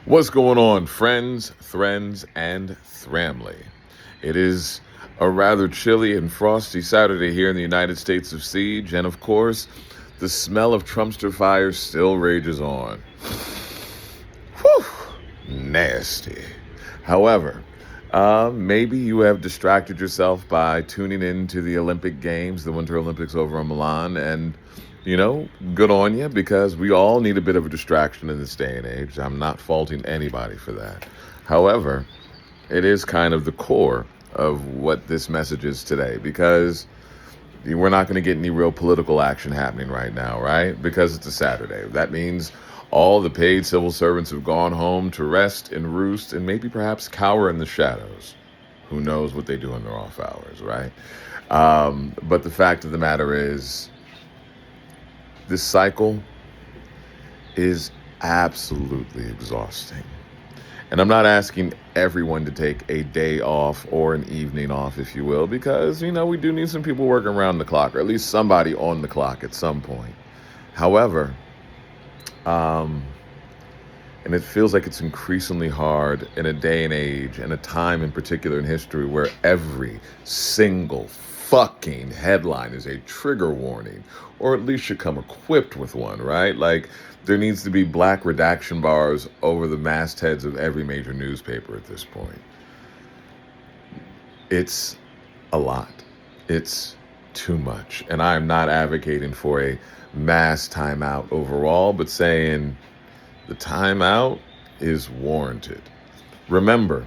What's going on, friends, friends, and Thramley? It is a rather chilly and frosty Saturday here in the United States of Siege, and of course, the smell of Trumpster fire still rages on. Whew, nasty. However, maybe you have distracted yourself by tuning in to the Olympic Games, the Winter Olympics over in Milan, and good on you because we all need a bit of a distraction in this day and age. I'm not faulting anybody for that. However, it is kind of the core of what this message is today because we're not going to get any real political action happening right now, right? Because it's a Saturday. That means all the paid civil servants have gone home to rest and roost and maybe perhaps cower in the shadows. Who knows what they do in their off hours, right? But the fact of the matter is, this cycle is absolutely exhausting. And I'm not asking everyone to take a day off or an evening off, if you will, because, we do need some people working around the clock, or at least somebody on the clock at some point. However, and it feels like it's increasingly hard in a day and age and a time in particular in history where every single fucking headline is a trigger warning, or at least should come equipped with one, right? Like, there needs to be black redaction bars over the mastheads of every major newspaper at this point. It's a lot. It's too much. And I am not advocating for a mass timeout overall, but saying the timeout is warranted. Remember,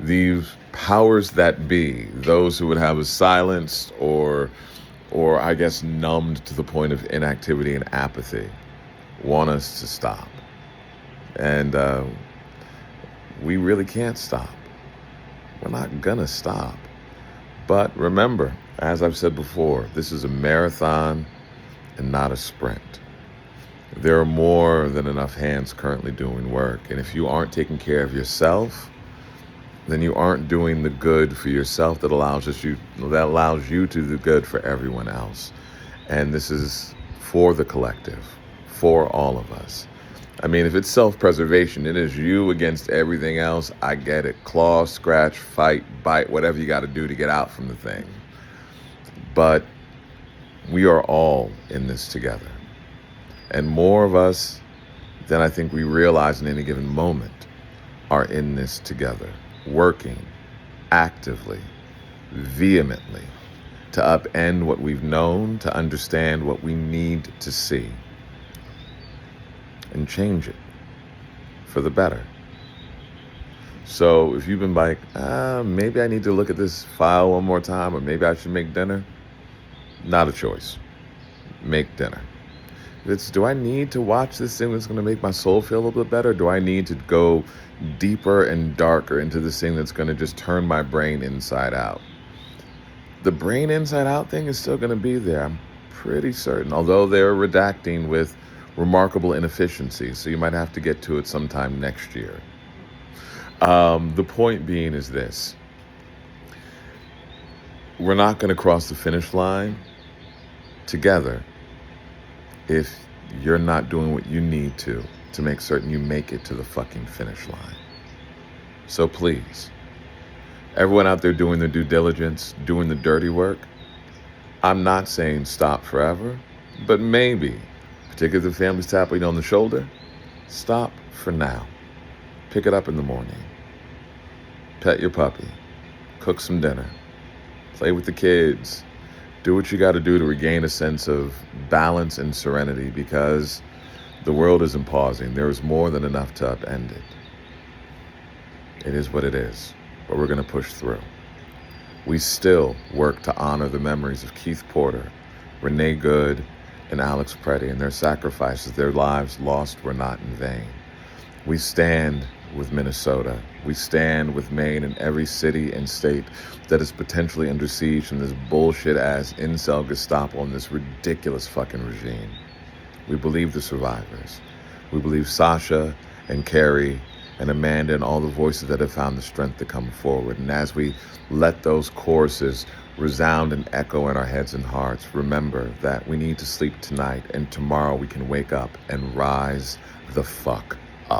these powers that be, those who would have us silenced or I guess numbed to the point of inactivity and apathy, want us to stop. And we really can't stop. We're not gonna stop. But remember, as I've said before, this is a marathon and not a sprint. There are more than enough hands currently doing work. And if you aren't taking care of yourself, then you aren't doing the good for yourself that allows you to do the good for everyone else. And this is for the collective, for all of us. I mean, if it's self-preservation, it is you against everything else. I get it. Claw, scratch, fight, bite, whatever you got to do to get out from the thing. But we are all in this together. And more of us than I think we realize in any given moment are in this together, working actively, vehemently to upend what we've known, to understand what we need to see, and change it for the better. So if you've been like, maybe I need to look at this file one more time, or maybe I should make dinner, not a choice. Make dinner. It's, do I need to watch this thing that's going to make my soul feel a little bit better? Do I need to go deeper and darker into this thing that's going to just turn my brain inside out? The brain inside out thing is still going to be there, I'm pretty certain, although they're redacting with remarkable inefficiency, so you might have to get to it sometime next year. The point being is this. We're not going to cross the finish line together if you're not doing what you need to make certain you make it to the fucking finish line. So please, everyone out there doing their due diligence, doing the dirty work, I'm not saying stop forever, but maybe, particularly if the family's tapping you on the shoulder, stop for now. Pick it up in the morning. Pet your puppy. Cook some dinner. Play with the kids. Do what you got to do to regain a sense of balance and serenity, because the world isn't pausing. There is more than enough to upend it. It is what it is, but we're going to push through. We still work to honor the memories of Keith Porter, Renee Good, and Alex Preddy, and their sacrifices. Their lives lost were not in vain. We stand with Minnesota. We stand with Maine and every city and state that is potentially under siege from this bullshit-ass incel Gestapo and this ridiculous fucking regime. We believe the survivors. We believe Sasha and Carrie and Amanda and all the voices that have found the strength to come forward. And as we let those choruses resound and echo in our heads and hearts, remember that we need to sleep tonight, and tomorrow we can wake up and rise the fuck